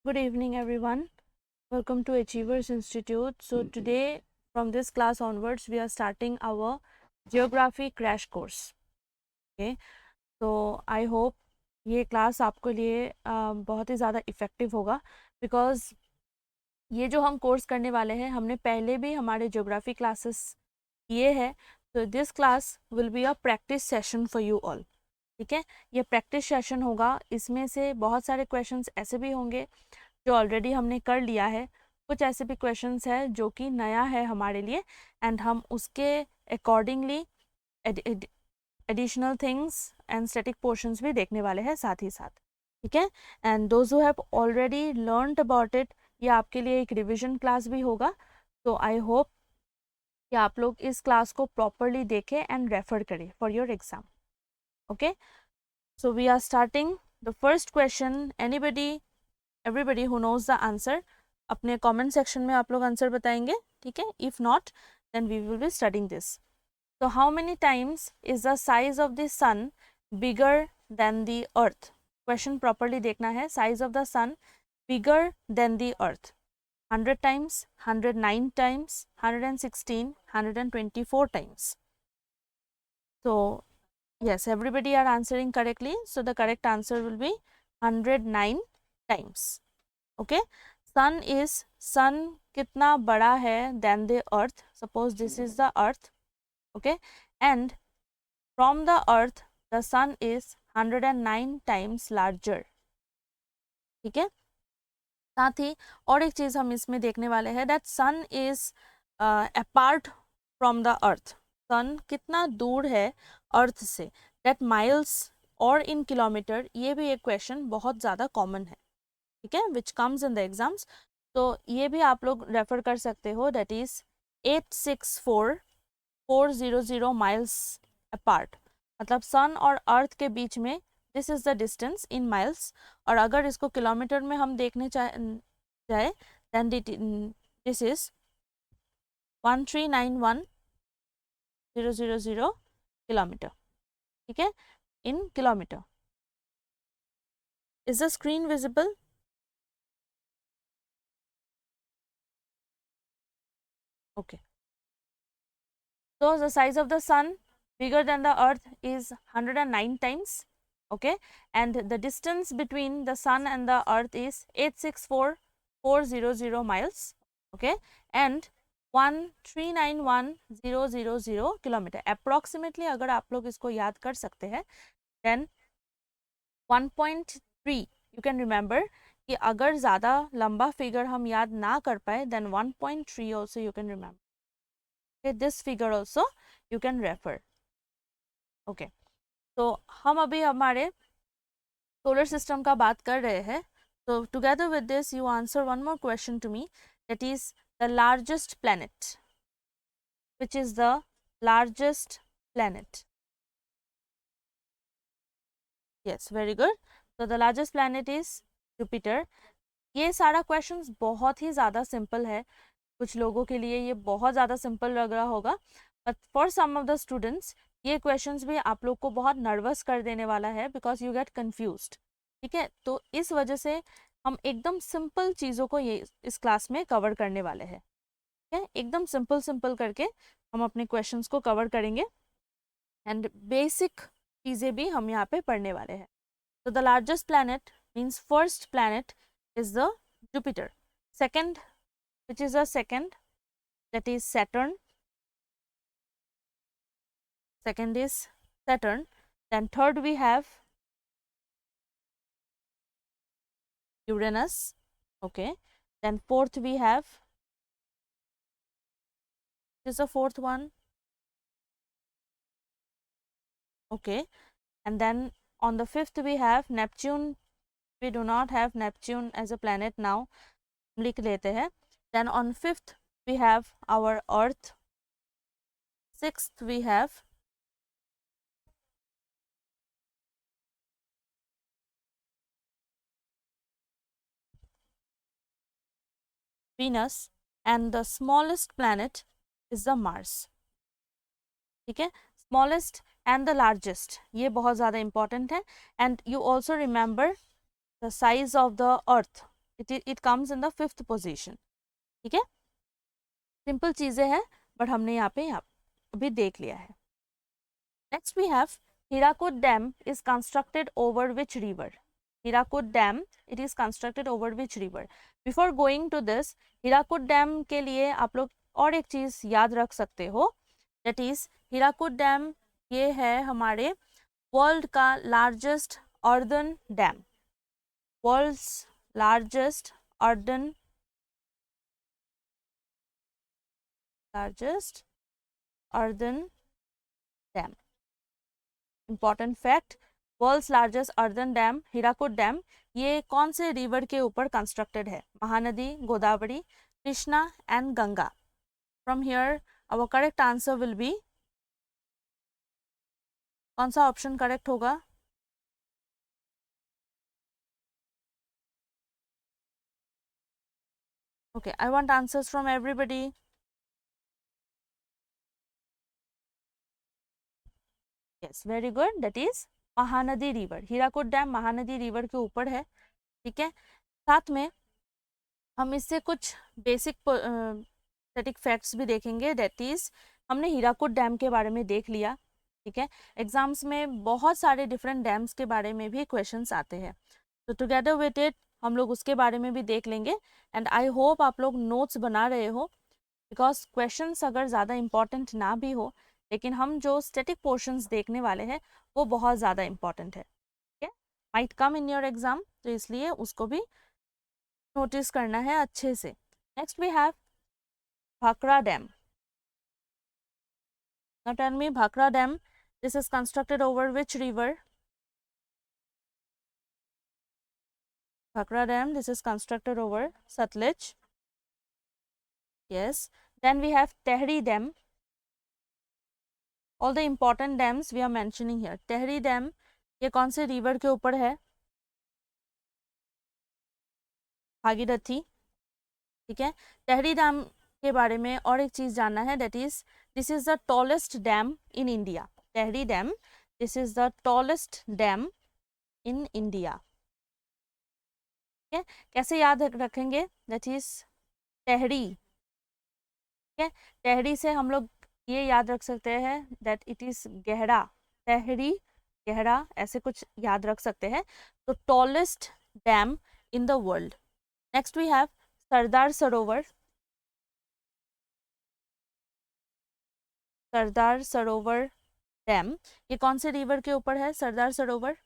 Good evening, everyone. Welcome to Achievers Institute. So, today, from this class onwards, we are starting our geography crash course. Okay, so I hope ये class आपके लिए बहुत ही ज़्यादा effective होगा because ये जो हम कोर्स करने वाले हैं हमने पहले भी हमारे ज्योग्राफी क्लासेस किए हैं. तो this class will be a practice session for you all. ठीक है, ये प्रैक्टिस सेशन होगा. इसमें से बहुत सारे क्वेश्चंस ऐसे भी होंगे जो ऑलरेडी हमने कर लिया है, कुछ ऐसे भी क्वेश्चंस है जो कि नया है हमारे लिए एंड हम उसके accordingly additional things and static portions भी देखने वाले हैं साथ ही साथ. ठीक है, and those who have already learned about it, ये आपके लिए एक रिविजन क्लास भी होगा. तो आई होप कि आप लोग इस क्लास को प्रॉपरली देखें एंड रेफर करें for your exam. Okay, so we are starting the first question. Everybody who knows the answer अपने कमेंट सेक्शन में आप लोग आंसर बताएंगे. ठीक है, if not then we will be studying this. तो how many times is the size of the sun bigger than the earth? Question properly देखना है. Size of the sun bigger than the earth 100 times, 109 times, 116, 124 times. So yes, everybody are answering correctly. So the correct answer will be 109 times. Okay, sun कितना बड़ा है than the earth? Suppose this is the earth. Okay, and from the earth the sun is 109 times larger. ठीक है, साथ ही और एक चीज हम इसमें देखने वाले हैं that sun is apart from the earth. सन कितना दूर है अर्थ से, that miles और in किलोमीटर. ये भी एक क्वेश्चन बहुत ज़्यादा कॉमन है. ठीक है, which comes in the exams. तो ये भी आप लोग रेफर कर सकते हो. That is 864400 miles apart. मतलब सन और अर्थ के बीच में this is the distance in miles. और अगर इसको किलोमीटर में हम देखने जाए देन दिस इज 1391000 किलोमीटर. ठीक है, इन kilometre. Is the screen visible? Okay. So the size of the sun bigger than the earth is 109 times. Okay, and the distance between the sun and the earth is 864400 miles. Okay, and 1391000 kilometre. Approximately अगर आप लोग इसको याद कर सकते हैं then 1.3 you can remember कि अगर ज़्यादा लंबा फिगर हम याद ना कर पाए then 1.3 also you can remember. Okay, this figure also you can refer. Okay, तो हम अभी हमारे सोलर सिस्टम का बात कर रहे हैं. तो together with this you answer one more question to me. That is the largest planet. Which is the largest planet? Yes, very good. तो the largest planet is Jupiter. ये सारा क्वेश्चंस बहुत ही ज़्यादा सिंपल है. कुछ लोगों के लिए ये बहुत ज़्यादा सिंपल लग रहा होगा, but for some of the students ये क्वेश्चंस भी आप लोग को बहुत नर्वस कर देने वाला है बिकॉज यू गेट कंफ्यूज्ड. ठीक है, तो इस वजह से हम एकदम सिंपल चीज़ों को ये इस क्लास में कवर करने वाले हैं. ठीक है, एकदम सिंपल सिंपल करके हम अपने क्वेश्चंस को कवर करेंगे एंड बेसिक चीज़ें भी हम यहाँ पे पढ़ने वाले हैं. तो the largest planet means first planet is the Jupiter. Second, which is the second, that is Saturn. Second is Saturn. Then third we have Uranus. Okay, then fourth we have, this is the fourth one. Okay, and then on the fifth we have Neptune. We do not have Neptune as a planet now, लिख लेते हैं. Then on fifth we have our Earth. Sixth we have Venus, and the smallest planet is the Mars. ठीक है, smallest and the largest ये बहुत ज़्यादा important है. And you also remember the size of the Earth. It comes in the 5th position. ठीक है, simple चीजें हैं बट हमने यहाँ पे अभी देख लिया है। Next we have Hirakud Dam is constructed over which river? Hirakud Dam, it is constructed over which river? Before going to this, Hirakud Dam के लिए आप लोग और एक चीज याद रख सकते हो, that is Hirakud Dam ये है हमारे वर्ल्ड का largest earthen dam, world's largest earthen dam. Important fact, world's largest earthen dam Hirakud dam ये कौन से रिवर के ऊपर कंस्ट्रक्टेड है? Mahanadi, Godavari, Krishna and Ganga. From here our correct answer will be, कौन सा ऑप्शन करेक्ट होगा? Okay, I want answers from everybody. Yes, very good, that is Mahanadi river. Hirakud dam Mahanadi river के ऊपर है। ठीक है, साथ में हम इससे कुछ बेसिक स्टैटिक फैक्ट्स भी देखेंगे। दैट इज हमने हीराकुड डैम के बारे में देख लिया। ठीक है, एग्जाम्स में बहुत सारे डिफरेंट डैम्स के बारे में भी क्वेश्चंस आते हैं, तो टुगेदर विद इट हम लोग उसके बारे में भी देख लेंगे। एंड आई होप आप लोग नोट्स बना रहे हो, बिकॉज क्वेश्चंस अगर ज़्यादा इंपॉर्टेंट ना भी हो, लेकिन हम जो स्टैटिक पोर्शंस देखने वाले हैं वो बहुत ज़्यादा इंपॉर्टेंट है। ठीक है, might come in your exam, तो इसलिए उसको भी नोटिस करना है अच्छे से। Next we have Bhakra dam. Now tell me, Bhakra Dam, this is constructed over which river? Bhakra Dam, this is constructed over Satluj. Yes. Then we have Tehri Dam. All the important dams we are mentioning here. Tehri Dam, ये कौन से river के ऊपर है? भागीरथी। ठीक है, Tehri Dam के बारे में और एक चीज जानना है, that is this is the tallest dam in India. Tehri Dam, this is the tallest dam in India. ठीक है, कैसे याद रखेंगे? That is Tehri. ठीक है, टेहरी से हम लोग ये याद रख सकते हैं that it is गहरा, टेहरी गहरा, ऐसे कुछ याद रख सकते हैं। तो tallest dam in the world. Next we have Sardar Sarovar. Sardar Sarovar dam ये कौन से रिवर के ऊपर है? सरदार सरोवर,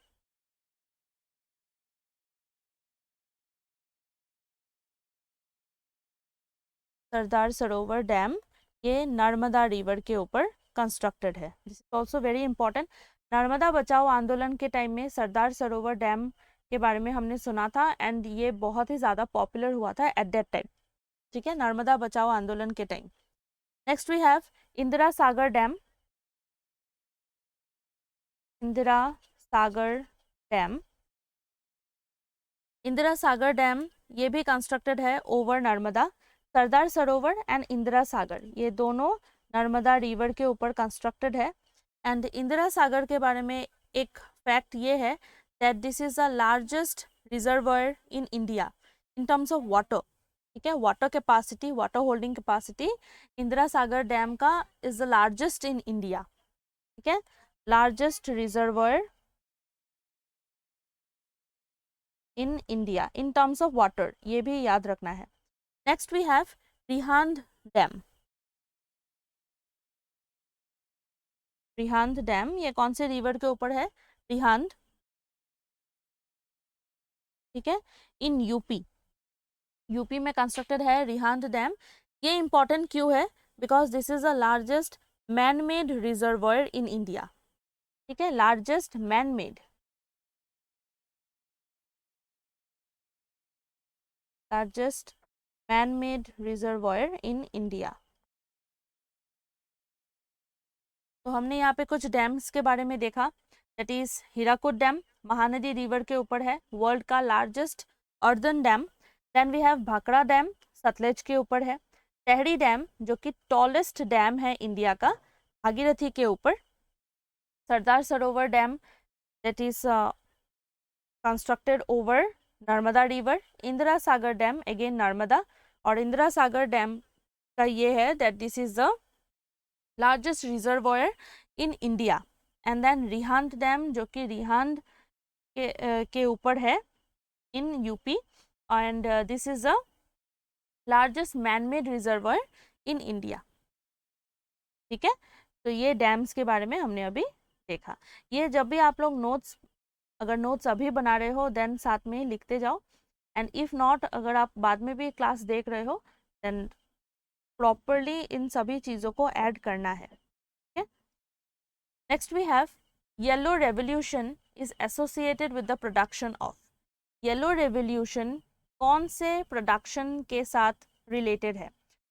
सरदार सरोवर डैम ये नर्मदा रिवर के ऊपर कंस्ट्रक्टेड है। This is also very important. Narmada Bachao Andolan के टाइम में सरदार सरोवर डैम के बारे में हमने सुना था, एंड ये बहुत ही ज़्यादा पॉपुलर हुआ था एट दैट टाइम। ठीक है, नर्मदा बचाओ आंदोलन के time. Next we have Indira Sagar dam. Indira Sagar dam, Indira Sagar dam ये भी कंस्ट्रक्टेड है ओवर नर्मदा। सरदार सरोवर एंड इंदिरा सागर ये दोनों नर्मदा रिवर के ऊपर कंस्ट्रक्टेड है। एंड इंदिरा सागर के बारे में एक फैक्ट ये है that this is the largest reservoir in India in terms of water. ठीक है, water capacity, water holding capacity Indira Sagar dam का is the largest in India. ठीक है, largest reservoir in India in terms of water, ये भी याद रखना है। Next we have Rihand dam. Rihand dam ये कौन से रिवर के ऊपर है? रिहांद, ठीक है, इन यूपी, यूपी में कंस्ट्रक्टेड है रिहांद डैम। ये इंपॉर्टेंट क्यों है? Because this is the largest man made reservoir in India. ठीक है, largest man made, largest man made reservoir in India. तो हमने यहाँ पे कुछ डैम्स के बारे में देखा, that is Hirakud dam Mahanadi river के ऊपर है, वर्ल्ड का largest earthen dam. Then we have Bhakra dam Sutlej के ऊपर है। टेहरी डैम जो कि टॉलेस्ट डैम है इंडिया का, भागीरथी के ऊपर। Sardar Sarovar dam that is constructed over Narmada river, Indira Sagar dam again Narmada, और इंदिरा सागर डैम का ये है that this is the largest reservoir in India, and then Rihand dam जो कि रिहांद के ऊपर है in UP, and this is the largest man made reservoir in India. ठीक है, तो ये डैम्स के बारे में हमने अभी देखा। ये जब भी आप लोग नोट्स, अगर नोट्स अभी बना रहे हो देन साथ में लिखते जाओ, एंड इफ नॉट, अगर आप बाद में भी क्लास देख रहे हो देन प्रॉपरली इन सभी चीज़ों को ऐड करना है। Next we have yellow revolution is associated with the production of. Yellow revolution कौन से प्रोडक्शन के साथ रिलेटेड है?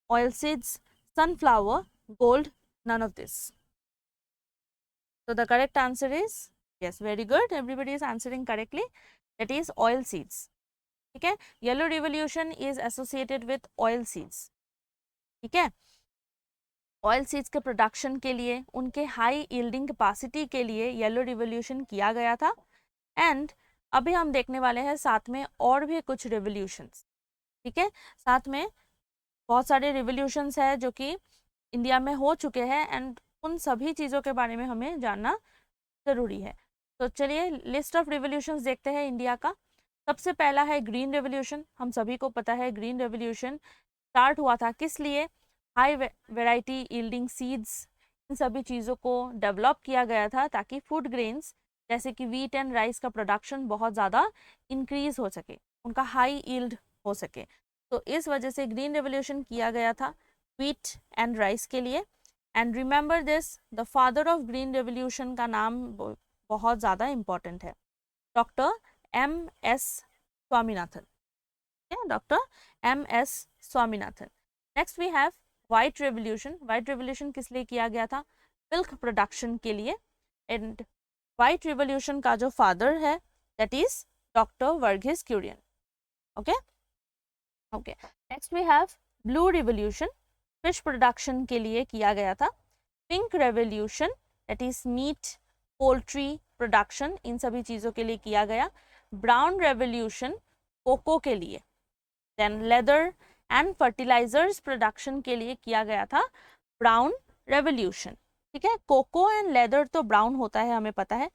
Oil seeds, sunflower, gold, none of this. So the correct answer is yes, very good, everybody is answering correctly, that is oil seeds. ठीक है, yellow revolution is associated with oil seeds. ठीक है, oil seeds के production के लिए, उनके high yielding capacity के लिए येलो रिवोल्यूशन किया गया था। एंड अभी हम देखने वाले हैं साथ में और भी कुछ रिवोल्यूशंस। ठीक है, साथ में बहुत सारे रिवोल्यूशंस है जो कि इंडिया में हो चुके हैं, एंड उन सभी चीज़ों के बारे में हमें जानना ज़रूरी है। तो चलिए लिस्ट ऑफ रिवोल्यूशंस देखते हैं इंडिया का। सबसे पहला है ग्रीन रेवोल्यूशन। हम सभी को पता है ग्रीन रेवोल्यूशन स्टार्ट हुआ था किस लिए? हाई वेराइटी यील्डिंग सीड्स, इन सभी चीज़ों को डेवलप किया गया था ताकि फूड ग्रेन्स जैसे कि वीट एंड राइस का प्रोडक्शन बहुत ज़्यादा इंक्रीज हो सके, उनका हाई यील्ड हो सके। तो इस वजह से ग्रीन रेवोल्यूशन किया गया था वीट एंड राइस के लिए। And remember this, the father of green revolution का नाम बहुत ज़्यादा इम्पॉर्टेंट है, doctor M.S. Swaminathan. Doctor M.S. Swaminathan. Next we have white revolution. White revolution किस लिए किया गया था? मिल्क प्रोडक्शन के लिए। एंड व्हाइट रेवोल्यूशन का जो फादर है that is doctor Verghese Kurien. Okay okay, next we have blue revolution, fish production के लिए किया गया था। Pink revolution that is meat poultry production, इन सभी चीज़ों के लिए किया गया। ब्राउन रेवोल्यूशन कोको के लिए। Then leather and fertilizers production के लिए किया गया था ब्राउन रेवोल्यूशन। ठीक है, कोको एंड लेदर तो ब्राउन होता है, हमें पता है।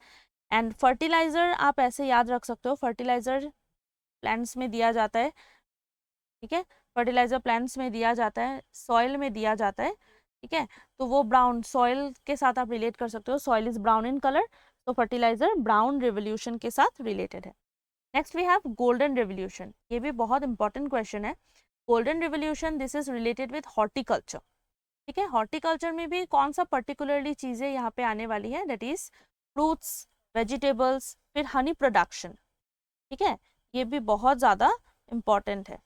एंड फर्टिलाइजर आप ऐसे याद रख सकते हो, फर्टिलाइजर प्लांट्स में दिया जाता है। ठीक है, फर्टिलाइजर प्लांट्स में दिया जाता है, सॉइल में दिया जाता है। ठीक है, तो वो ब्राउन सॉइल के साथ आप रिलेट कर सकते हो, soil is brown in colour, तो फर्टिलाइजर ब्राउन रेवोल्यूशन के साथ रिलेटेड है। Next we have golden revolution. ये भी बहुत इंपॉर्टेंट क्वेश्चन है। Golden revolution this is related with horticulture. ठीक है, हॉर्टिकल्चर में भी कौन सा पर्टिकुलरली चीज़ें यहाँ पे आने वाली है? दैट इज फ्रूट्स, वेजिटेबल्स, फिर हनी प्रोडक्शन। ठीक है, ये भी बहुत ज़्यादा इम्पॉर्टेंट है।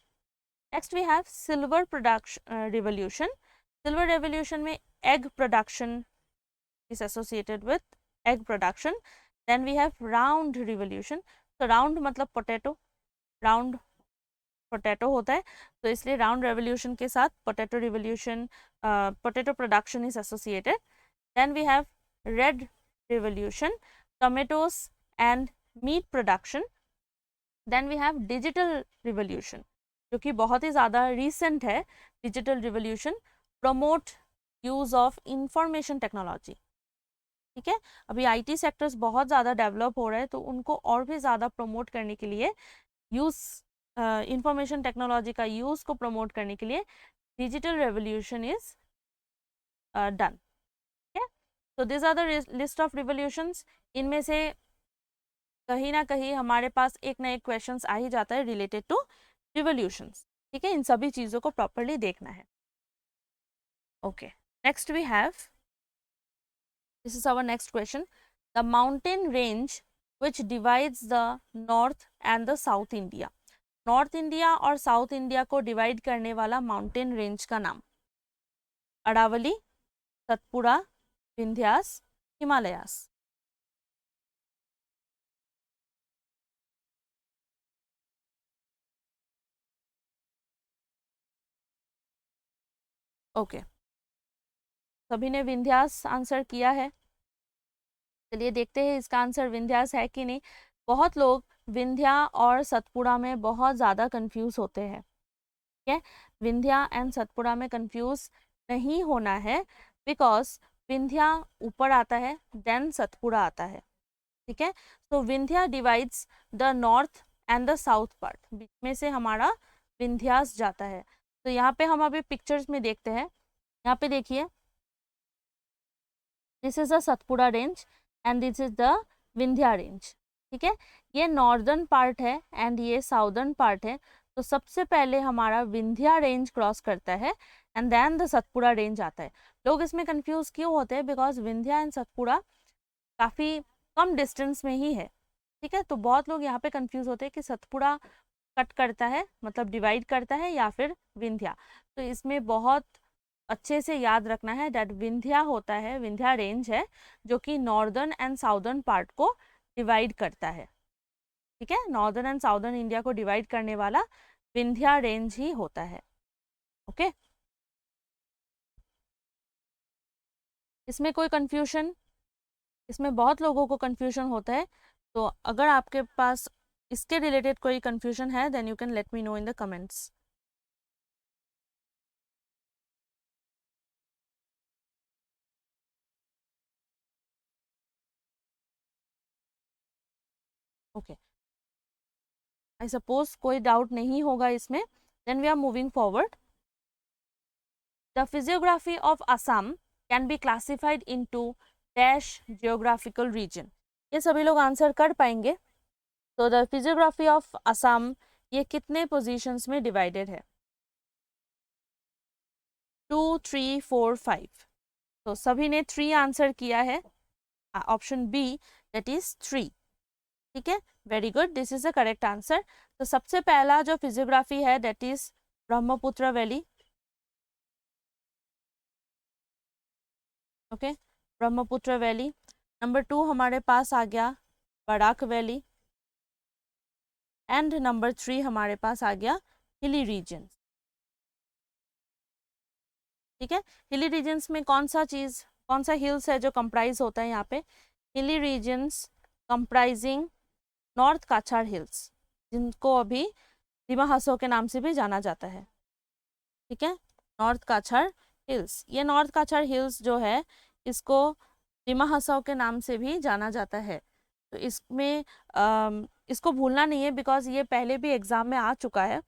Next we have silver production revolution. Silver revolution में egg production is associated with egg production. Then we have round revolution. तो राउंड मतलब पोटैटो, राउंड पोटैटो होता है, तो इसलिए राउंड रेवोल्यूशन के साथ potato revolution, potato production is associated. Then we have red revolution, tomatoes and meat production. Then we have digital revolution जो कि बहुत ही ज़्यादा रिसेंट है। Digital revolution promote use of information technology. ठीक है, अभी आईटी सेक्टर्स बहुत ज़्यादा डेवलप हो रहे हैं, तो उनको और भी ज़्यादा प्रमोट करने के लिए यूज़, इंफॉर्मेशन टेक्नोलॉजी का यूज़ को प्रमोट करने के लिए डिजिटल रेवोल्यूशन इज डन। ठीक है, तो this are the list of revolutions. इनमें से कहीं ना कहीं हमारे पास एक ना एक क्वेश्चंस आ ही जाता है रिलेटेड टू रिवोल्यूशंस। ठीक है, इन सभी चीज़ों को प्रॉपरली देखना है। Okay, next we have, this is our next question, the mountain range which divides the north and the south India. North India और साउथ इंडिया को डिवाइड करने वाला माउंटेन रेंज का नाम? अरावली, सतपुड़ा, विंध्यास, हिमालयास। ओके, सभी ने विंध्यास आंसर किया है। चलिए देखते हैं इसका आंसर विंध्यास है कि नहीं। बहुत लोग विंध्या और सतपुड़ा में बहुत ज़्यादा कंफ्यूज होते हैं, ठीक है। विंध्या एंड सतपुड़ा में कंफ्यूज नहीं होना है, बिकॉज विंध्या ऊपर आता है देन सतपुड़ा आता है, ठीक है। तो Vindhya divides the north and the south part, बीच में से हमारा विंध्यास जाता है। तो यहाँ पे हम अभी पिक्चर्स में देखते हैं, यहाँ पे देखिए, this is the Satpura range and this is the Vindhya range, ठीक है। ये नॉर्दर्न पार्ट है एंड ये साउदर्न पार्ट है। तो सबसे पहले हमारा विंध्या रेंज क्रॉस करता है and then the Satpura range आता है। लोग इसमें कंफ्यूज क्यों होते हैं, बिकॉज विंध्या एंड सतपुड़ा काफ़ी कम डिस्टेंस में ही है, ठीक है। तो बहुत लोग यहाँ पे कंफ्यूज होते हैं कि सतपुड़ा कट करता है, मतलब डिवाइड करता है, या फिर विंध्या। तो इसमें बहुत अच्छे से याद रखना है दैट विंध्या होता है, विंध्या रेंज है जो कि नॉर्दर्न एंड साउदर्न पार्ट को डिवाइड करता है, ठीक है। नॉर्दर्न एंड साउदर्न इंडिया को डिवाइड करने वाला विंध्या रेंज ही होता है, ओके। इसमें कोई कंफ्यूजन, इसमें बहुत लोगों को कंफ्यूजन होता है। तो अगर आपके पास इसके रिलेटेड कोई कंफ्यूजन है, then you can let me know in the comments. Okay, I suppose कोई डाउट नहीं होगा इसमें, then we are moving forward. The physiography of Assam can be classified into dash geographical region. ये सभी लोग आंसर कर पाएंगे। तो द फिजियोग्राफी ऑफ असम ये कितने पोजीशंस में डिवाइडेड है? 2, 3, 4, 5। तो सभी ने 3 आंसर किया है, ऑप्शन बी दैट इज 3, ठीक है। Very good, this is the correct answer. तो सबसे पहला जो फिजियोग्राफी है that is Brahmaputra valley, okay, Brahmaputra valley. Number 2 हमारे पास आ गया बराक वैली, एंड नंबर 3 हमारे पास आ गया हिली रीजन, ठीक है। हिली रीजन्स में कौन सा चीज, कौन सा हिल्स है जो कंप्राइज होता है यहाँ पे? Hilly regions comprising north Cachar hills, जिनको अभी दिमा हसो के नाम से भी जाना जाता है, ठीक है। नॉर्थ काछाड़ हिल्स, ये नॉर्थ काछाड़ हिल्स जो है इसको दिमा हसो के नाम से भी जाना जाता है। तो इसमें इसको भूलना नहीं है, बिकॉज ये पहले भी एग्जाम में आ चुका है,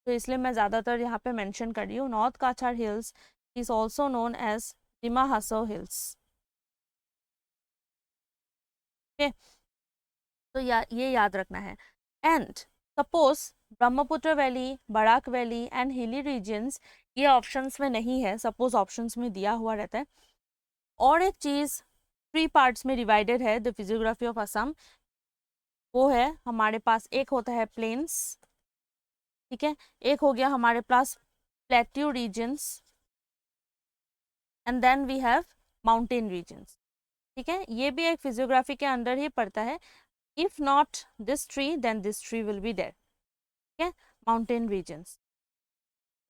तो इसलिए मैं ज़्यादातर यहाँ पे मेंशन कर रही हूँ। North Cachar hills is also known as Dima Hasao hills, okay. तो ये याद रखना है। And suppose Brahmaputra valley, Barak valley and hilly regions ये ऑप्शंस में नहीं है, सपोज ऑप्शंस में दिया हुआ रहता है। और एक चीज़ 3 पार्ट्स में डिवाइडेड है द फिजियोग्राफी ऑफ असम, वो है हमारे पास एक होता है प्लेन्स, ठीक है, एक हो गया हमारे पास plateau regions, and then we have mountain regions, ठीक है। ये भी एक फिजियोग्राफी के अंदर ही पड़ता है। If not this three then this three will be there, ठीक है, माउंटेन रीजन्स।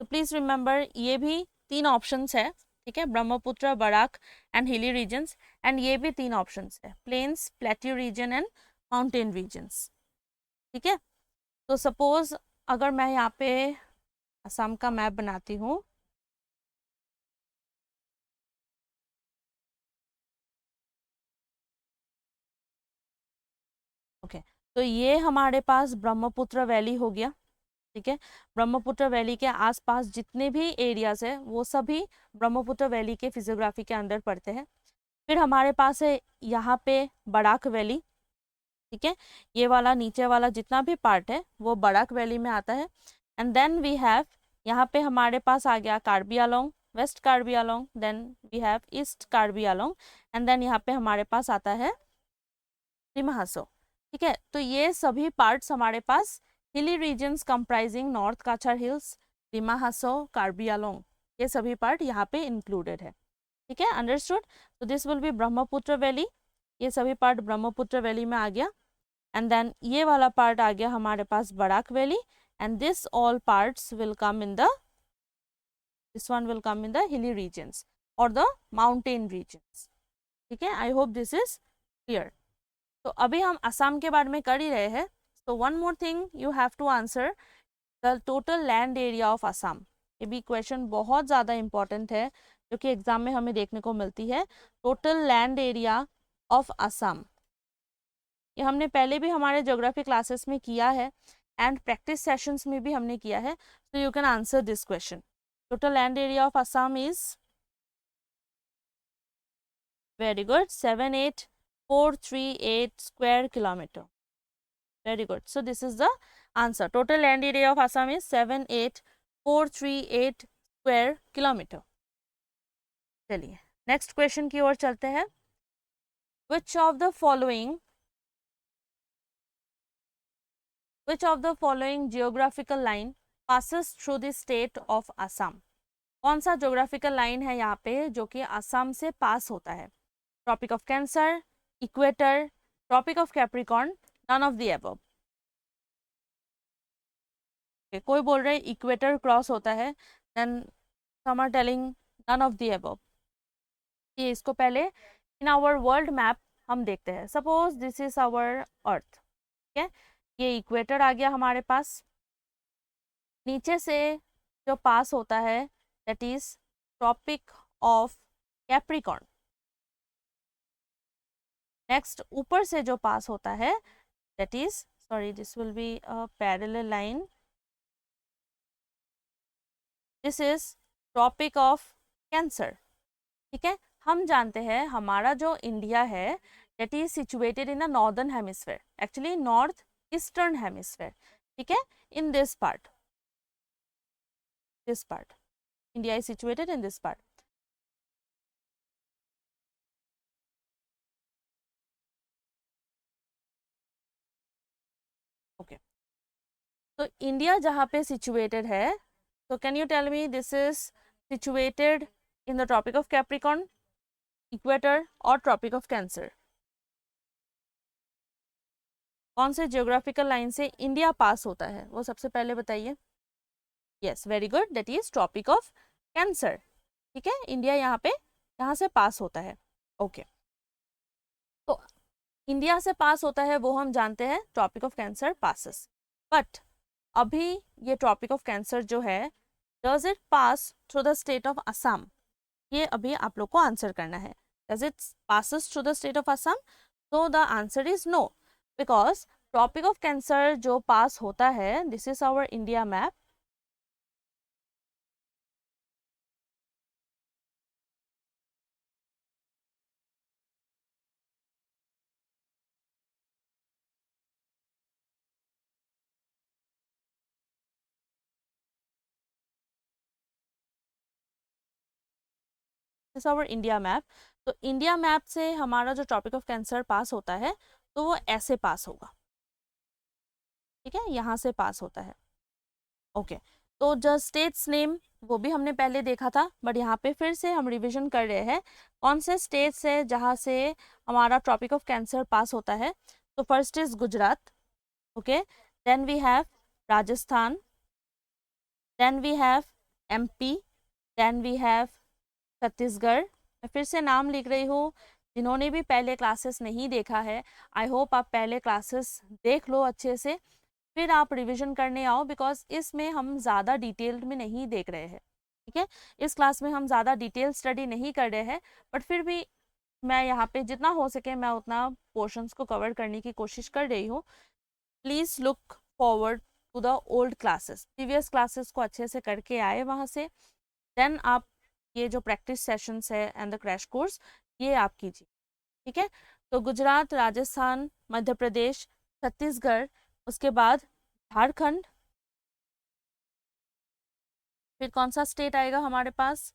तो प्लीज रिमेंबर ये भी 3 ऑप्शंस है, ठीक है, Brahmaputra, Barak and hilly regions, and ये भी 3 ऑप्शंस है, plains, plateau region and mountain regions, ठीक है। तो सपोज अगर मैं यहाँ पे असम का मैप बनाती हूँ, ओके, तो ये हमारे पास ब्रह्मपुत्र वैली हो गया, ठीक है। ब्रह्मपुत्र वैली के आसपास जितने भी एरियाज है वो सभी ब्रह्मपुत्र वैली के फिजियोग्राफी के अंदर पड़ते हैं। फिर हमारे पास है यहाँ पे बराक वैली, ठीक है, ये वाला नीचे वाला जितना भी पार्ट है वो बराक वैली में आता है। एंड देन वी हैव यहाँ पे हमारे पास आ गया Karbi Anglong, west Karbi Anglong, then we have east Karbi Anglong, and then यहाँ पे हमारे पास आता है दिमा हसो, ठीक है। तो ये सभी पार्ट्स हमारे पास hilly regions comprising north Cachar hills, Dima Hasao, Karbi along, ये सभी पार्ट यहाँ पे इंक्लूडेड है, ठीक है, अंडरस्टूड। तो this will B Brahmaputra valley, ये सभी पार्ट ब्रह्मपुत्र वैली में आ गया। एंड देन ये वाला पार्ट आ गया हमारे पास Barak valley, and this all parts will come in the, this one will come in the hilly regions और द माउंटेन रीजन्स, ठीक है। I hope this is clear. तो अभी हम असम के बारे में कर ही रहे हैं, So one more thing you have to answer, the total land area of Assam. ये भी क्वेश्चन बहुत ज़्यादा इंपॉर्टेंट है जो कि एग्जाम में हमें देखने को मिलती है. Total land area of Assam, ये हमने पहले भी हमारे ज्योग्राफी क्लासेस में किया है एंड प्रैक्टिस सेशंस में भी हमने किया है. So you can answer this question. Total land area of Assam is, very good, 78438 square kilometer. Very good. So this is the answer. Total land area of Assam is 78438 square kilometer. चलिए next question की ओर चलते हैं. Which of the following geographical line passes through the state of Assam? कौन सा geographical line है यहाँ पे जो कि असम से पास होता है? Tropic of Cancer, equator, tropic of Capricorn, none of the above. कोई बोल रहे इक्वेटर क्रॉस होता है, then some are telling none of the above. ये इसको पहले इन आवर वर्ल्ड मैप हम देखते हैं. Suppose this is our earth, ठीक है, ये इक्वेटर आ गया हमारे पास. नीचे से जो पास होता है that is tropic of Capricorn. Next ऊपर से जो पास होता है that is, sorry this will be a parallel line, this is tropic of Cancer. ठीक है, हम जानते हैं हमारा जो इंडिया है that is situated in the northern hemisphere, actually north eastern hemisphere. ठीक है, in this part India is situated in this part. Okay, तो इंडिया जहाँ पे सिचुएटेड है, so can you tell me this is situated in the tropic of Capricorn, equator or tropic of Cancer? कौन से geographical line से India पास होता है वो सबसे पहले बताइए. Yes, very good, that is tropic of Cancer. ठीक है, इंडिया यहाँ से पास होता है. ओके, तो इंडिया से पास होता है वो हम जानते हैं, tropic of cancer passes. But अभी ये ट्रॉपिक ऑफ कैंसर जो है, does it pass through the state of Assam? ये अभी आप लोग को आंसर करना है. Does it passes through the state of Assam? तो the answer is no, because tropic of cancer जो पास होता है, this is our India map. This our India map. तो इंडिया मैप से हमारा जो ट्रॉपिक ऑफ कैंसर पास होता है तो वो ऐसे पास होगा. ठीक है, यहाँ से पास होता है. ओके, तो जो स्टेट्स नेम वो भी हमने पहले देखा था, बट यहाँ पे फिर से हम रिवीजन कर रहे हैं कौन से स्टेट्स है जहाँ से हमारा ट्रॉपिक ऑफ कैंसर पास होता है. तो first is Gujarat. Okay, then we have Rajasthan, then we have MP, then we have Chhattisgarh. मैं फिर से नाम लिख रही हूँ, जिन्होंने भी पहले क्लासेस नहीं देखा है, आई होप आप पहले क्लासेस देख लो अच्छे से, फिर आप रिवीजन करने आओ, बिकॉज इसमें हम ज़्यादा डिटेल्ड में नहीं देख रहे हैं. ठीक है, इस क्लास में हम ज़्यादा डिटेल स्टडी नहीं कर रहे हैं, बट फिर भी मैं यहाँ पे जितना हो सके मैं उतना पोर्शंस को कवर करने की कोशिश कर रही हूँ. Please look forward to the old classes, previous classes को अच्छे से करके आए वहाँ से, देन आप ये जो प्रैक्टिस सेशंस है एंड द क्रैश कोर्स ये आप कीजिए. ठीक है, तो गुजरात, राजस्थान, मध्य प्रदेश, छत्तीसगढ़, उसके बाद झारखंड, फिर कौन सा स्टेट आएगा हमारे पास?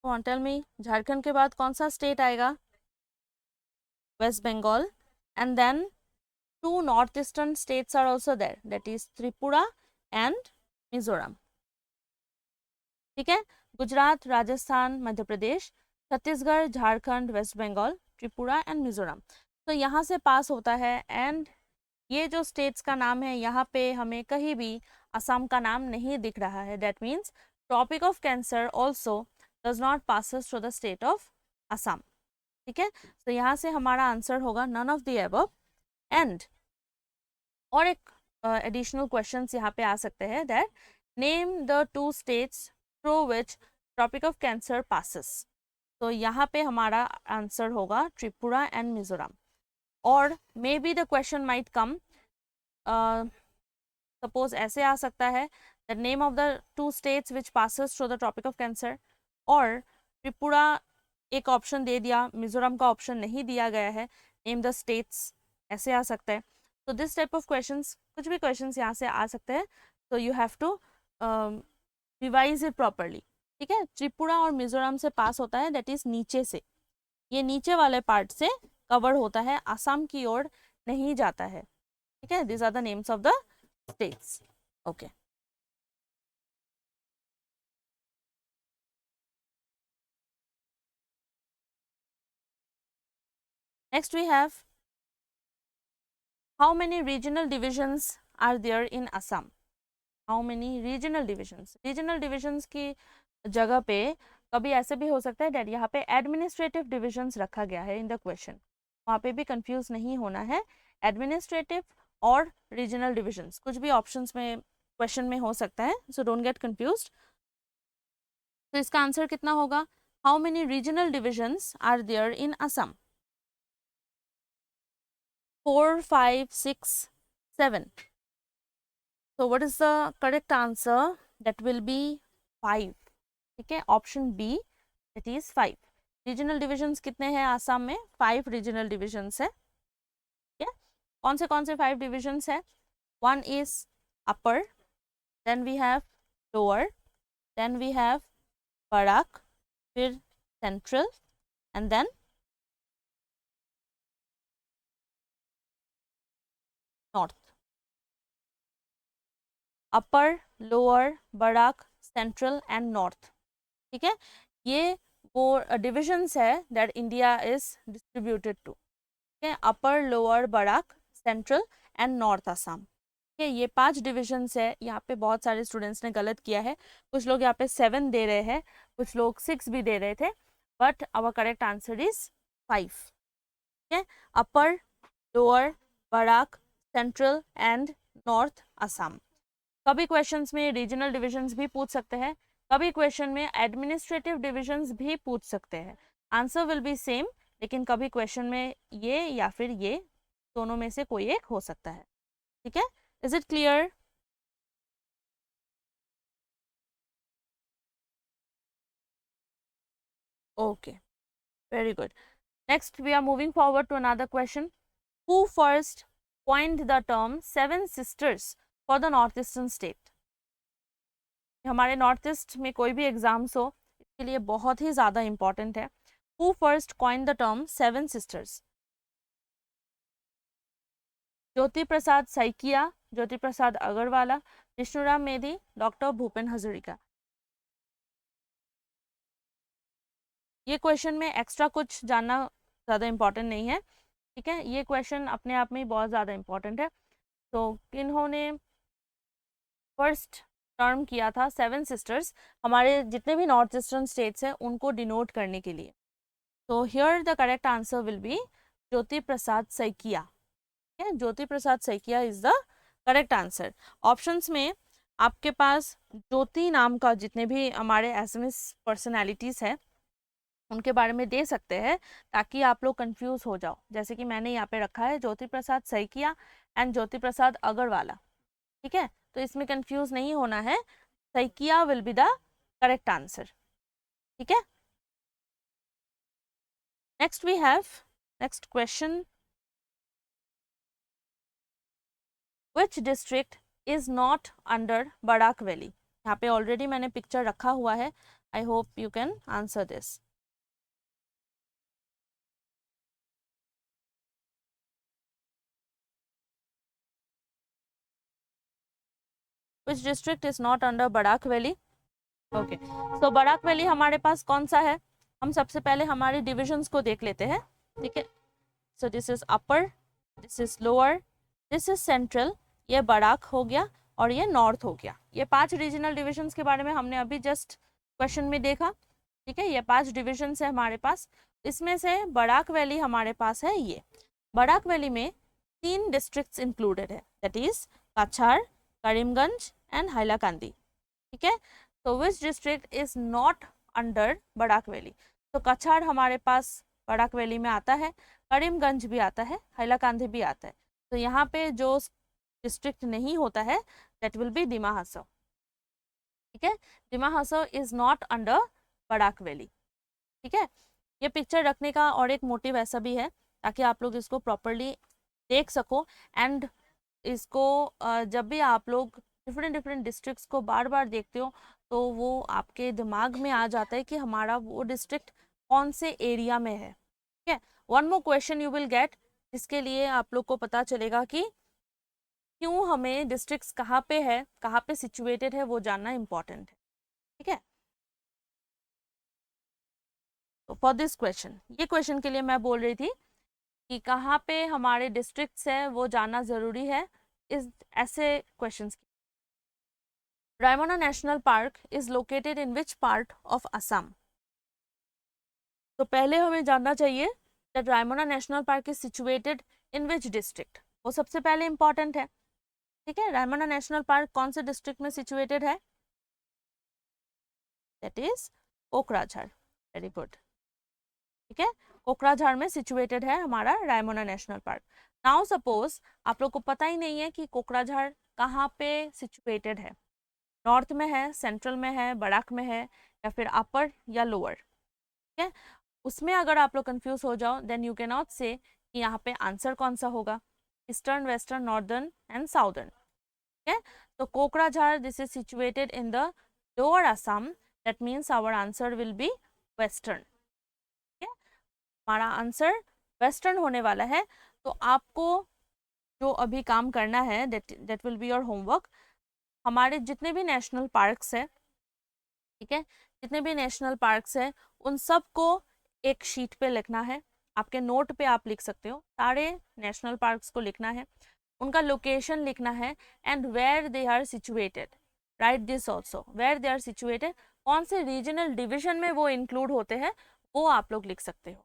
टेल मी, झारखंड के बाद कौन सा स्टेट आएगा? West Bengal. And then to north eastern states are also there, that is Tripura and Mizoram. ठीक है, Gujarat, Rajasthan, Madhya Pradesh, Chhattisgarh, Jharkhand, West Bengal, Tripura and Mizoram. तो यहाँ से पास होता है, एंड ये जो स्टेट्स का नाम है यहाँ पे हमें कहीं भी असम का नाम नहीं दिख रहा है. That means tropic of Cancer also does not passes through the state of Assam. ठीक है, तो यहाँ से हमारा आंसर होगा none of the above. And और एक एडिशनल क्वेश्चंस यहाँ पे आ सकते हैं, that name the 2 states through which tropic of cancer passes. तो यहाँ पे हमारा आंसर होगा त्रिपुरा एंड मिजोरम। और may be the question might come, suppose ऐसे आ सकता है, the name of the 2 states which passes through the tropic of Cancer, और त्रिपुरा एक ऑप्शन दे दिया, मिजोरम का ऑप्शन नहीं दिया गया है, नेम द स्टेट्स, ऐसे आ सकता है। तो दिस टाइप ऑफ क्वेश्चंस, कुछ भी क्वेश्चंस यहाँ से आ सकते हैं, तो you have to revise it properly. ठीक है, त्रिपुरा और मिजोरम से पास होता है, दैट इज नीचे से, ये नीचे वाले पार्ट से कवर होता है, आसाम की ओर नहीं जाता है। ठीक है, this are the names of the states. Okay, next we have, how many regional divisions are there in Assam? How many regional divisions? Regional divisions की जगह पे कभी ऐसे भी हो सकता है डैड यहाँ पे एडमिनिस्ट्रेटिव डिविजन्स रखा गया है इन द क्वेश्चन, वहाँ पे भी कंफ्यूज नहीं होना है। एडमिनिस्ट्रेटिव और रीजनल डिविजन्स कुछ भी ऑप्शंस में क्वेश्चन में हो सकता है, सो डोंट गेट कंफ्यूज्ड। तो इसका आंसर कितना होगा? How many regional divisions are there in Assam? 4, 5, 6, 7. So what is the correct answer? That will be 5. ठीक है, option B, it is 5। Regional divisions कितने हैं आसाम में? 5 रीजनल डिविजन्स है। ठीक है, कौन से 5 डिविजन्स है? 1 is upper, then we have lower, then we have Barak, फिर central, and then north. Upper, lower, Barak, central and north. ठीक है, ये वो डिविजन्स है that India is distributed to. ठीक है, upper, lower, Barak, central and north Assam. ठीक है, ये 5 डिविजन्स है। यहाँ पे बहुत सारे स्टूडेंट्स ने गलत किया है, कुछ लोग यहाँ पे 7 दे रहे हैं, कुछ लोग 6 भी दे रहे थे, but our correct answer is 5। ठीक है, upper, lower, Barak, central and north Assam. कभी क्वेश्चंस में रीजनल डिविजन्स भी पूछ सकते हैं, कभी क्वेश्चन में एडमिनिस्ट्रेटिव डिविजन्स भी पूछ सकते हैं। आंसर विल बी सेम, लेकिन कभी क्वेश्चन में ये या फिर ये दोनों में से कोई एक हो सकता है। ठीक है, is it clear? Okay, very good. Next we are moving forward to another question. Who first coined the term 7 sisters for the north eastern state? हमारे नॉर्थ ईस्ट में कोई भी एग्जाम्स हो, इसके लिए बहुत ही ज़्यादा इंपॉर्टेंट है। Who first coined the term 7 sisters? Jyoti Prasad Saikia, Jyoti Prasad Agarwala, Bishnuram Medhi, doctor Bhupen Hazarika. ये क्वेश्चन में एक्स्ट्रा कुछ जानना ज़्यादा इंपॉर्टेंट नहीं है। ठीक है, ये क्वेश्चन अपने आप में बहुत ज़्यादा इंपॉर्टेंट है। तो किन्होंने फर्स्ट टर्म किया था 7 सिस्टर्स, हमारे जितने भी नॉर्थ ईस्टर्न स्टेट्स हैं उनको डिनोट करने के लिए? तो here the correct answer will B Jyoti Prasad Saikia. Jyoti Prasad Saikia is the correct answer. Options में आपके पास ज्योति नाम का जितने भी हमारे एसएमएस पर्सनालिटीज है उनके बारे में दे सकते हैं, ताकि आप लोग कंफ्यूज हो जाओ। जैसे कि मैंने यहाँ पे रखा है ज्योति प्रसाद सैकिया एंड ज्योति प्रसाद अग्रवाला। ठीक है, तो इसमें कंफ्यूज नहीं होना है, Saikia will be the correct answer. ठीक है, next we have next question, Which district is not under Barak Valley? यहाँ पे ऑलरेडी मैंने पिक्चर रखा हुआ है, I hope you can answer this. Which district is not under Barak Valley? Okay, so Barak valley हमारे पास कौन सा है? हम सबसे पहले हमारे डिविजन्स को देख लेते हैं। ठीक है, so this is upper, this is lower, this is central, ये बराक हो गया और ये नॉर्थ हो गया। ये 5 रीजनल डिविजन्स के बारे में हमने अभी जस्ट क्वेश्चन में देखा। ठीक है, ये 5 डिविजन्स है हमारे पास। इसमें से बराक वैली हमारे पास है। ये बराक वैली में 3 डिस्ट्रिक्ट्स इंक्लूडेड है, that is Cachar, Karimganj and Hailakandi. ठीक है, तो which district is not under Barak valley? तो काछार हमारे पास बराक वैली में आता है, करीमगंज भी आता है, हाइलाकांदी भी आता है। तो यहाँ पे जो डिस्ट्रिक्ट नहीं होता है दैट विल बी दिमा हसो। ठीक है, Dima Hasao is not under Barak valley. ठीक है, ये पिक्चर रखने का और एक मोटिव ऐसा भी है ताकि आप लोग इसको प्रॉपरली देख सको, एंड इसको जब भी आप लोग डिफरेंट डिफरेंट डिस्ट्रिक्ट्स को बार बार देखते हो तो वो आपके दिमाग में आ जाता है कि हमारा वो डिस्ट्रिक्ट कौन से एरिया में है। ठीक है, one more question you will get, जिसके लिए आप लोग को पता चलेगा कि क्यों हमें डिस्ट्रिक्ट्स कहाँ पे है, कहाँ पे सिचुएटेड है, वो जानना इम्पोर्टेंट है। ठीक है, तो फॉर दिस क्वेश्चन, ये क्वेश्चन के लिए मैं बोल रही थी कि कहाँ पे हमारे डिस्ट्रिक्ट्स है वो जानना ज़रूरी है इस ऐसे क्वेश्चंस की। Raimona national park is located in which part of Assam? तो पहले हमें जानना चाहिए that Raimona national park is situated in which district, वो सबसे पहले इंपॉर्टेंट है। ठीक है, रायमना नेशनल पार्क कौन से डिस्ट्रिक्ट में सिचुएटेड है? That is Kokrajhar. Very good. ठीक है, कोकराझार में सिचुएटेड है हमारा Raimona national park. Now suppose आप लोग को पता ही नहीं है कि कोकराझार कहाँ पे सिचुएटेड है, नॉर्थ में है, सेंट्रल में है, बराक में है, या फिर अपर या लोअर। ठीक है, उसमें अगर आप लोग कंफ्यूज हो जाओ देन यू कैन नॉट से कि यहाँ पे आंसर कौन सा होगा, eastern, western, northern and southern. ठीक है, तो Kokrajhar this is situated in the lower Assam, that means our answer will be western. हमारा आंसर वेस्टर्न होने वाला है। तो आपको जो अभी काम करना है that will be your homework. हमारे जितने भी नेशनल पार्क्स है, ठीक है, जितने भी नेशनल पार्क्स है उन सबको एक शीट पे लिखना है। आपके नोट पे आप लिख सकते हो, सारे नेशनल पार्क्स को लिखना है, उनका लोकेशन लिखना है, and where they are situated, write this also, where they are situated, कौन से रीजनल डिविजन में वो इंक्लूड होते हैं वो आप लोग लिख सकते हो।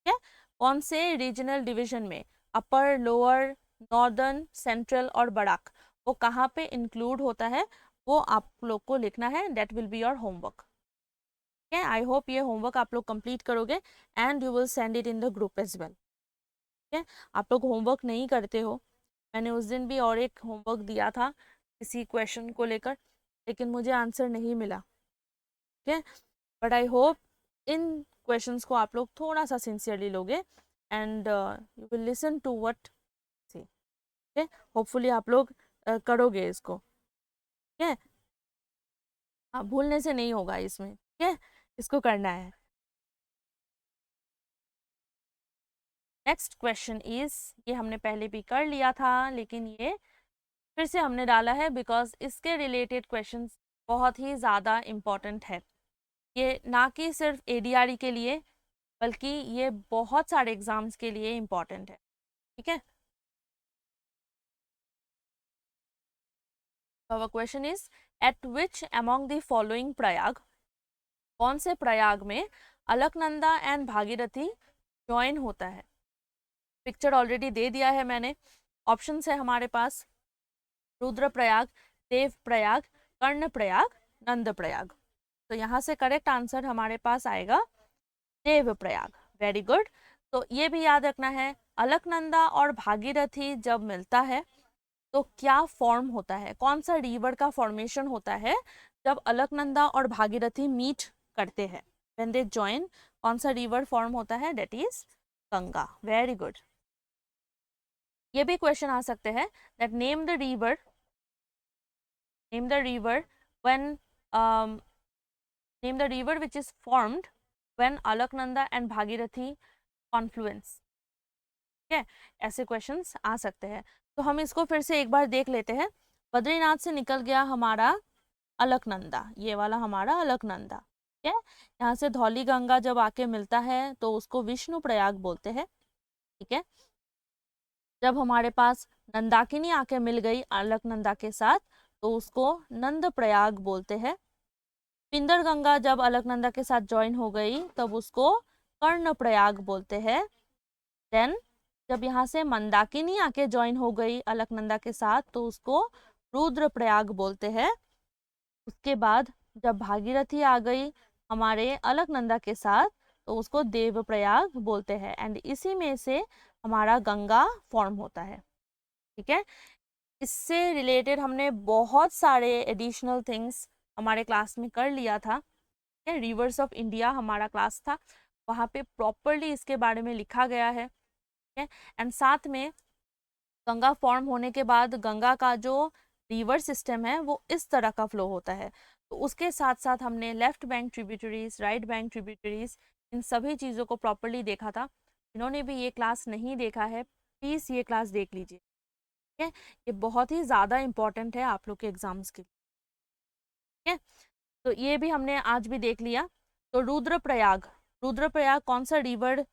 ठीक है, कौन से रीजनल डिवीजन में, अपर, लोअर, नॉर्दर्न, सेंट्रल और बराक, वो कहाँ पे इंक्लूड होता है वो आप लोग को लिखना है। That will be your homework. ठीक है, आई होप ये होमवर्क आप लोग कंप्लीट करोगे and you will send it in the group as well. ठीक है, आप लोग होमवर्क नहीं करते हो, मैंने उस दिन भी और एक होमवर्क दिया था किसी क्वेश्चन को लेकर, लेकिन मुझे आंसर नहीं मिला। ठीक है, बट आई होप इन क्वेश्चंस को आप लोग थोड़ा सा सिंसियरली लोगे and you will listen to what see. ठीक है, होपफुली आप लोग करोगे इसको। ठीक है, हाँ, भूलने से नहीं होगा इसमें। ठीक है, इसको करना है। नेक्स्ट क्वेश्चन इज, ये हमने पहले भी कर लिया था लेकिन ये फिर से हमने डाला है बिकॉज इसके रिलेटेड क्वेश्चंस बहुत ही ज़्यादा इम्पॉर्टेंट है। ये ना कि सिर्फ ADRE के लिए बल्कि ये बहुत सारे एग्जाम्स के लिए इम्पॉर्टेंट है। ठीक है, our question is at which among the following Prayag, कौन से प्रयाग में अलकनंदा एंड भागीरथी ज्वाइन होता है? पिक्चर ऑलरेडी दे दिया है मैंने। ऑप्शंस है हमारे पास रुद्रप्रयाग, देवप्रयाग, कर्णप्रयाग, नंदप्रयाग। तो यहाँ से करेक्ट आंसर हमारे पास आएगा देवप्रयाग। Very good. तो ये भी याद रखना है, अलकनंदा और भागीरथी जब मिलता है तो क्या फॉर्म होता है, कौन सा रिवर का फॉर्मेशन होता है जब अलकनंदा और भागीरथी मीट करते हैं, व्हेन दे जॉइन, कौन सा रिवर फॉर्म होता है? That is Ganga. Very good. ये भी क्वेश्चन आ सकते हैं that name the river when name the river which is formed when Alaknanda and Bhagirathi confluence। ठीक है, ऐसे क्वेश्चंस आ सकते हैं। तो हम इसको फिर से एक बार देख लेते हैं। बद्रीनाथ से निकल गया हमारा अलकनंदा, ये वाला हमारा अलकनंदा। ठीक है, यहाँ से धौली गंगा जब आके मिलता है तो उसको विष्णु प्रयाग बोलते हैं। ठीक है, जब हमारे पास नंदाकिनी आके मिल गई अलकनंदा के साथ तो उसको नंद प्रयाग बोलते हैं। पिंदर गंगा जब अलकनंदा के साथ ज्वाइन हो गई तब उसको कर्णप्रयाग बोलते हैं। देन जब यहाँ से मंदाकिनी आके ज्वाइन हो गई अलकनंदा के साथ तो उसको रुद्रप्रयाग बोलते हैं। उसके बाद जब भागीरथी आ गई हमारे अलकनंदा के साथ तो उसको देवप्रयाग बोलते हैं। एंड इसी में से हमारा गंगा फॉर्म होता है। ठीक है, इससे रिलेटेड हमने बहुत सारे एडिशनल थिंग्स हमारे क्लास में कर लिया था। रिवर्स ऑफ इंडिया हमारा क्लास था, वहाँ पे प्रॉपरली इसके बारे में लिखा गया है। एंड साथ में गंगा फॉर्म होने के बाद गंगा का जो रिवर सिस्टम है वो इस तरह का फ्लो होता है। तो उसके साथ साथ हमने left bank tributaries, right bank tributaries, इन सभी चीज़ों को प्रॉपरली देखा था। इन्होंने भी ये क्लास नहीं देखा है, प्लीज़ ये क्लास देख लीजिए। ठीक है, ये बहुत ही ज़्यादा इम्पॉर्टेंट है आप लोग के एग्जाम्स के लिए। ठीक है, तो ये भी हमने आज भी देख लिया। तो रुद्रप्रयाग, रुद्रप्रयाग कौन सा रिवर,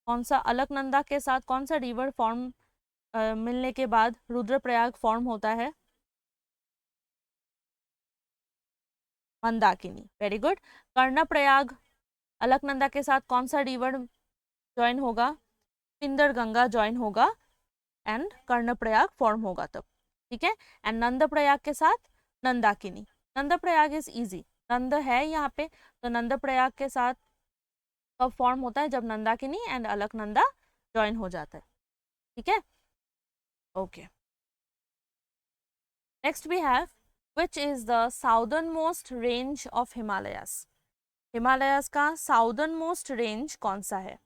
कौन सा अलकनंदा के साथ कौन सा रिवर फॉर्म मिलने के बाद रुद्रप्रयाग फॉर्म होता है? मंदाकिनी। Very good. कर्णप्रयाग अलकनंदा के साथ कौन सा रिवर ज्वाइन होगा? पिंदर गंगा ज्वाइन होगा एंड कर्णप्रयाग फॉर्म होगा तब। ठीक है, एंड नंदप्रयाग के साथ नंदाकिनी। नंदप्रयाग इज इजी, नंद है यहाँ पे, तो नंदप्रयाग के साथ कब फॉर्म होता है? जब नंदाकिनी एंड अलकनंदा ज्वाइन हो जाता है। ठीक है, okay. Next we have which is the southernmost range of Himalayas? Himalayas का साउदर्न मोस्ट रेंज कौन सा है?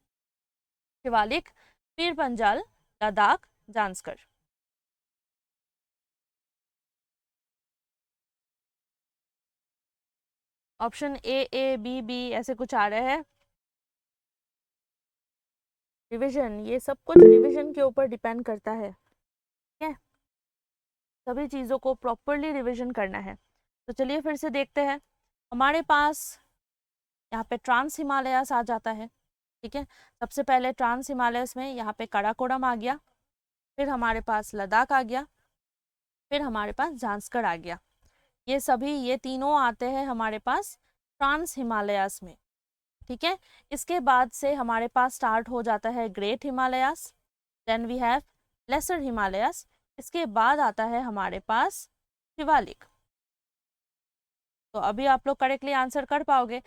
Shivalik, Pir Panjal, Ladakh, Zanskar. Option A B B ऐसे कुछ आ रहे हैं। रिवीजन, ये सब कुछ रिवीजन के ऊपर डिपेंड करता है। ठीक है, सभी चीज़ों को प्रॉपरली रिवीजन करना है। तो चलिए फिर से देखते हैं। हमारे पास यहाँ पे ट्रांस हिमालयास आ जाता है। ठीक है, सबसे पहले ट्रांस हिमालयस में यहाँ पे काराकोरम आ गया, फिर हमारे पास लद्दाख आ गया, फिर हमारे पास जांस्कर आ गया। ये सभी, ये तीनों आते हैं हमारे पास ट्रांस हिमालयास में। ठीक है, इसके बाद से हमारे पास स्टार्ट हो जाता है great Himalayas, then we have lesser Himalayas, इसके बाद आता है हमारे पास शिवालिक। तो अभी आप लोग करेक्टली आंसर कर पाओगे,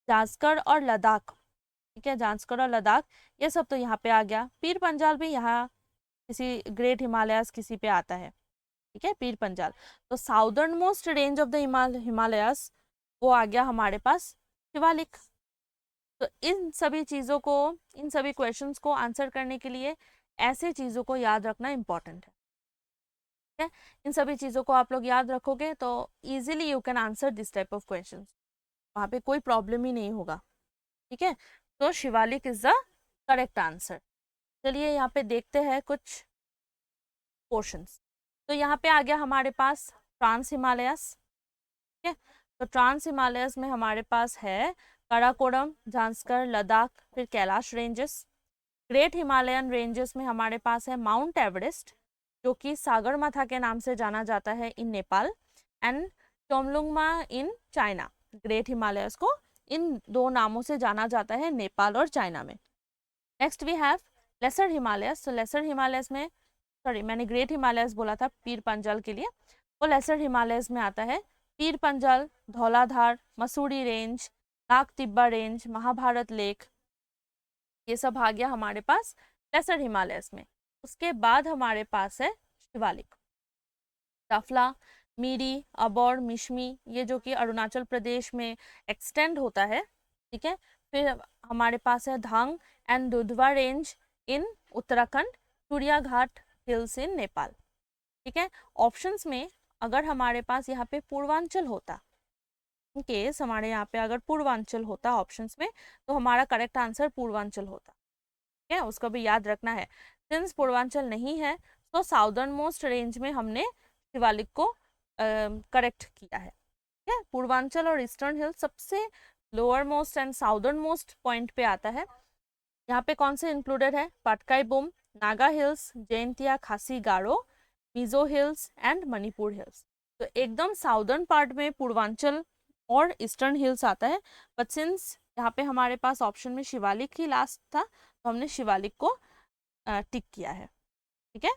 जांस्कर और लद्दाख। ठीक है, जांस्कर और लद्दाख ये सब तो यहाँ पे आ गया। पीर पंजाल भी यहाँ किसी ग्रेट हिमालयास किसी पे आता है। ठीक है, पीर पंजाल। तो southern most range of the Himalayas वो आ गया हमारे पास शिवालिक। तो इन सभी चीज़ों को, इन सभी क्वेश्चंस को आंसर करने के लिए ऐसे चीज़ों को याद रखना इम्पॉर्टेंट है। ठीक है, इन सभी चीज़ों को आप लोग याद रखोगे तो easily you can answer this type of questions, वहाँ पे कोई प्रॉब्लम ही नहीं होगा। ठीक है, तो Shivalik is the correct answer. चलिए यहाँ पे देखते हैं कुछ पोर्शंस। तो यहाँ पे आ गया हमारे पास ट्रांस हिमालयस। ठीक है, तो ट्रांस हिमालयस में हमारे पास है काराकोरम, जांस्कर, लद्दाख, फिर Kailash ranges. Great Himalayan ranges में हमारे पास है माउंट एवरेस्ट, जो कि सागरमाथा के नाम से जाना जाता है in Nepal, and Chomolungma in China. Great Himalayas को इन दो नामों से जाना जाता है नेपाल और चाइना में। Next we have lesser Himalayas. तो लेसर हिमालयस में, सॉरी मैंने ग्रेट हिमालयस बोला था पीर पंजाल के लिए, वो लेसर हिमालयस में आता है पीर पंजाल, धौलाधार, मसूरी रेंज, नाग तिब्बा रेंज, महाभारत लेक, ये सब आ गया हमारे पास लेसर हिमालयस में। उसके बाद हमारे पास है शिवालिक, टाफला, मीरी, अबोर, मिशमी, ये जो कि अरुणाचल प्रदेश में एक्सटेंड होता है। ठीक है, फिर हमारे पास है Dhang and Dudhwa range in Uttarakhand, Churia Ghat hills इन नेपाल। ठीक है, ऑप्शंस में अगर हमारे पास यहाँ पे पूर्वांचल होता, इन केस हमारे यहाँ पे अगर पूर्वांचल होता ऑप्शंस में, तो हमारा करेक्ट आंसर पूर्वांचल होता। ठीक है, उसको भी याद रखना है। सिंस पूर्वांचल नहीं है तो साउदर्न मोस्ट रेंज में हमने शिवालिक को करेक्ट किया है। ठीक है, पूर्वांचल और ईस्टर्न हिल सबसे lower most and southern most point पे आता है। यहाँ पे कौन से इंक्लूडेड है? Patkai Bum, Naga hills, Jaintia Khasi Garo, Mizo hills and Manipur hills. तो एकदम साउदर्न पार्ट में पूर्वांचल और ईस्टर्न हिल्स आता है, बट सिंस यहाँ पे हमारे पास ऑप्शन में शिवालिक ही लास्ट था, तो हमने शिवालिक को टिक किया है। ठीक है,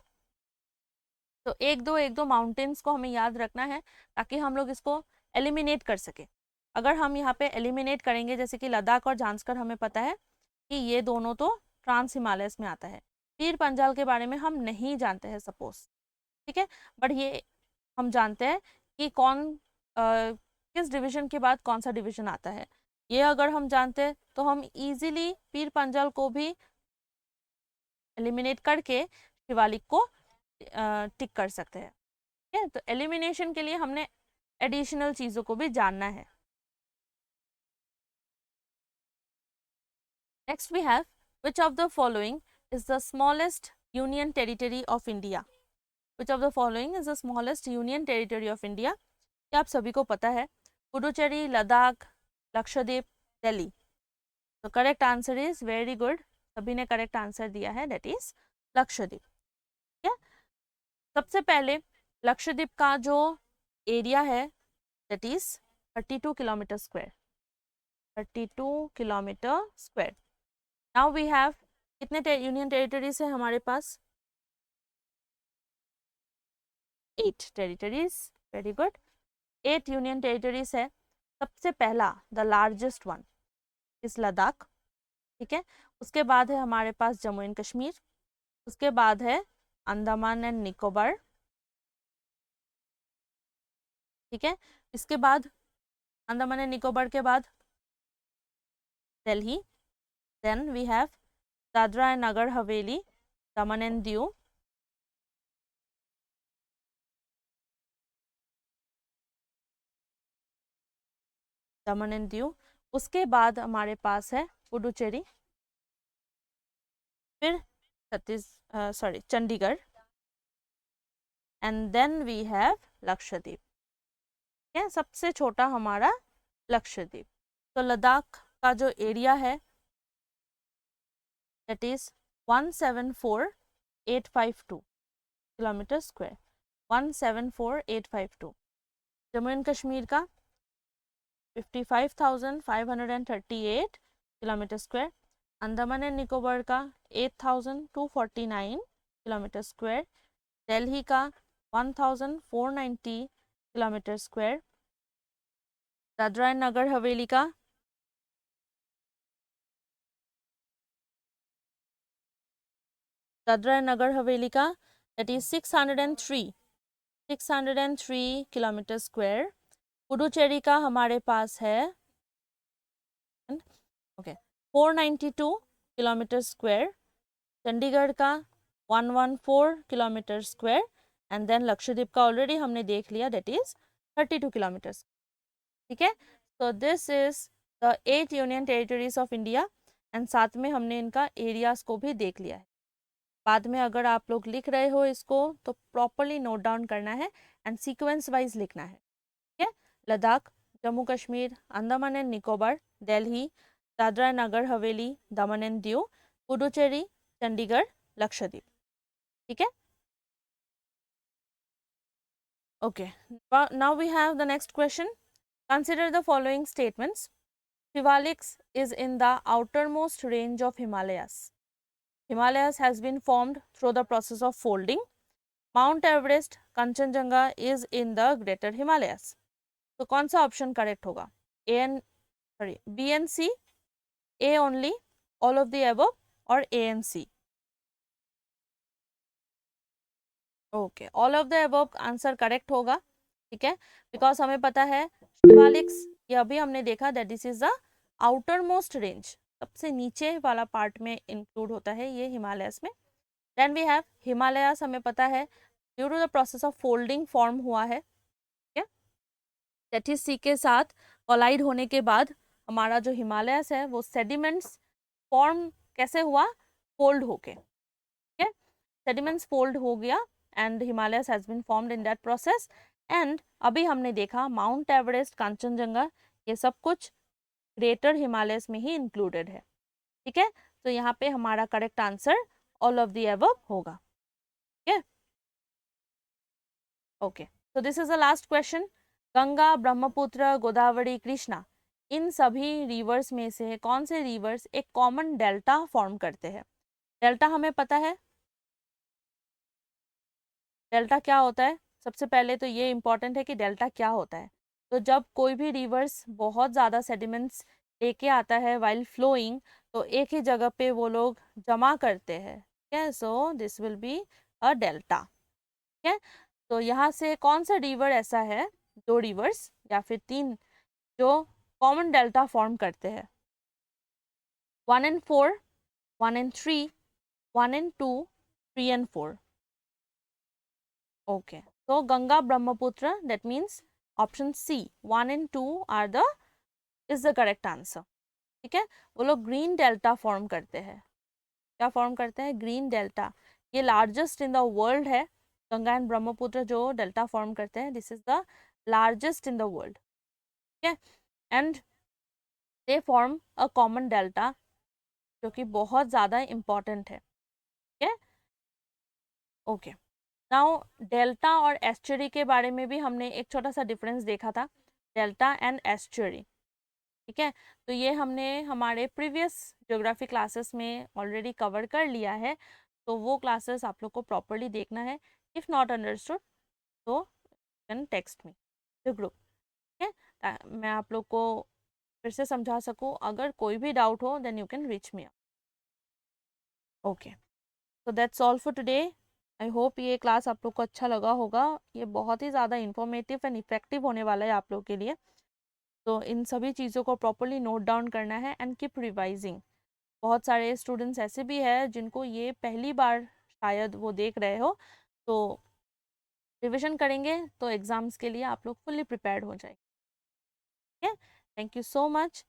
तो एक दो माउंटेन्स को हमें याद रखना है ताकि हम लोग इसको एलिमिनेट कर सके। अगर हम यहाँ पे एलिमिनेट करेंगे, जैसे कि लद्दाख और जांस्कर हमें पता है कि ये दोनों तो ट्रांस हिमालयस में आता है, पीर पंजाल के बारे में हम नहीं जानते हैं सपोज, ठीक है, बट ये हम जानते हैं कि किस डिवीजन के बाद कौन सा डिवीजन आता है। ये अगर हम जानते हैं तो हम इजीली पीर पंजाल को भी एलिमिनेट करके शिवालिक को टिक कर सकते हैं। ठीक है, तो एलिमिनेशन के लिए हमने एडिशनल चीज़ों को भी जानना है। Next we have which of the following is the smallest union territory of India. Which of the following is the smallest union territory of India. क्या आप सभी को पता है? पुडुचेरी, लद्दाख, लक्षद्वीप, दिल्ली। तो correct answer is very good, सभी ने करेक्ट आंसर दिया है, दैट इज लक्षद्वीप। ठीक है, सबसे पहले लक्षद्वीप का जो एरिया है that is 32 kilometre square, 32 kilometre square. Now we have कितने यूनियन टेरिटरीज है हमारे पास? 8 territories, very good, 8 union territories है। सबसे पहला the largest one is Ladakh, ठीक है, उसके बाद है हमारे पास जम्मू एंड कश्मीर, उसके बाद है अंडमान एंड निकोबार, ठीक है, इसके बाद अंडमान एंड निकोबार के बाद Delhi, then we have Dadra and Nagar Haveli, Daman and Diu, Daman and Diu, उसके बाद हमारे पास है पुडुचेरी, फिर Chandigarh, and then we have Lakshadweep. ठीक है, सबसे छोटा हमारा लक्षद्वीप। तो लद्दाख का जो एरिया है that is 174,852 kilometre square, 174,852। Jammu and Kashmir का 55,538 kilometre square, Andaman and Nicobar का 8,249 किलोमीटर स्क्वायर, दिल्ली का 1,490 kilometre square, Dadra and Nagar हवेली का that is 603 kilometre square. Puducherry का हमारे पास है 492 किलोमीटर स्क्वायर, चंडीगढ़ का 114 kilometre square, and then Lakshadweep का ऑलरेडी हमने देख लिया दैट इज 32 किलोमीटर। ठीक है, so this is the 8 union territories of India, and साथ में हमने इनका एरियाज को भी देख लिया है। बाद में अगर आप लोग लिख रहे हो इसको तो प्रॉपरली नोट डाउन करना है एंड सीक्वेंस वाइज लिखना है। ठीक है, लद्दाख, जम्मू कश्मीर, अंडमान एंड निकोबार, दिल्ली, दादरा नगर हवेली, दमन एंड दीव, पुडुचेरी, चंडीगढ़, लक्षद्वीप। ठीक है, okay, now we have the next question. Consider the following statements. Shivaliks is in the outermost range of Himalayas. Himalayas has been formed through the process of folding. Mount Everest, Kanchenjunga is in the greater Himalayas. तो कौन सा option correct होगा? B and C, A only, all of the above, और A and C? Okay, all of the above answer correct होगा। ठीक है, because हमें पता है शिवालिक्स, ये अभी हमने देखा that this is the outer most range, सबसे नीचे वाला पार्ट में इंक्लूड होता है ये हिमालयस में। देन वी हैव हिमालयस, हमें पता है due to the process of folding form हुआ है। ठीक है, दैट इज सी के साथ कोलाइड होने के बाद हमारा जो हिमालयस है वो सेडिमेंट्स फॉर्म कैसे हुआ? फोल्ड होके। ठीक है, सेडिमेंट्स फोल्ड हो गया and Himalayas has been formed in that process, and अभी हमने देखा माउंट एवरेस्ट, कांचनजंगा, ये सब कुछ ग्रेटर हिमालयस में ही इंक्लूडेड है। ठीक है, तो यहाँ पे हमारा correct answer all of the above होगा। ठीक है, okay, so this is the last question. Ganga, Brahmaputra, Godavari, Krishna, इन सभी रिवर्स में से कौन से रिवर्स एक कॉमन डेल्टा फॉर्म करते हैं? डेल्टा हमें पता है, डेल्टा क्या होता है? सबसे पहले तो ये इम्पॉर्टेंट है कि डेल्टा क्या होता है। तो जब कोई भी रिवर्स बहुत ज़्यादा सेडिमेंट्स लेके आता है वाइल फ्लोइंग, तो एक ही जगह पे वो लोग जमा करते हैं, ठीक है। So this will be a delta, ठीक है। तो यहाँ से कौन सा रिवर ऐसा है, दो रिवर्स या फिर तीन, जो कॉमन डेल्टा फॉर्म करते हैं? 1 and 4, 1 and 3, 1 and 2, 3 and 4. Okay, so Ganga Brahmaputra, that means option C, 1 and 2 are the is the correct answer. ठीक है, वो लोग ग्रीन डेल्टा फॉर्म करते हैं। क्या फॉर्म करते हैं? Green delta. ये लार्जेस्ट इन द वर्ल्ड है, गंगा एंड ब्रह्मपुत्र जो डेल्टा फॉर्म करते हैं, this is the largest in the world, ठीक है। And they form a common delta जो कि बहुत ज़्यादा इम्पॉर्टेंट है, ठीक है। ओके, नाउ डेल्टा और एस्चुरी के बारे में भी हमने एक छोटा सा डिफरेंस देखा था, डेल्टा एंड एस्चुरी, ठीक है। तो ये हमने हमारे प्रीवियस ज्योग्राफी क्लासेस में ऑलरेडी कवर कर लिया है, तो वो क्लासेस आप लोग को प्रॉपरली देखना है। इफ़ नॉट अंडरस्टूड तो can text me the group, ठीक है, मैं आप लोग को फिर से समझा सकूँ। अगर कोई भी डाउट हो then you can reach me. Okay, so that's all for today. I hope ये क्लास आप लोग को अच्छा लगा होगा। ये बहुत ही ज़्यादा इन्फॉर्मेटिव एंड इफेक्टिव होने वाला है आप लोग के लिए। तो इन सभी चीज़ों को प्रॉपरली नोट डाउन करना है एंड कीप रिवाइजिंग। बहुत सारे स्टूडेंट्स ऐसे भी हैं जिनको ये पहली बार शायद वो देख रहे हो, तो रिविजन करेंगे तो एग्ज़ाम्स के लिए आप लोग फुल्ली प्रिपेयर्ड हो जाएंगे, ठीक है। Thank you so much.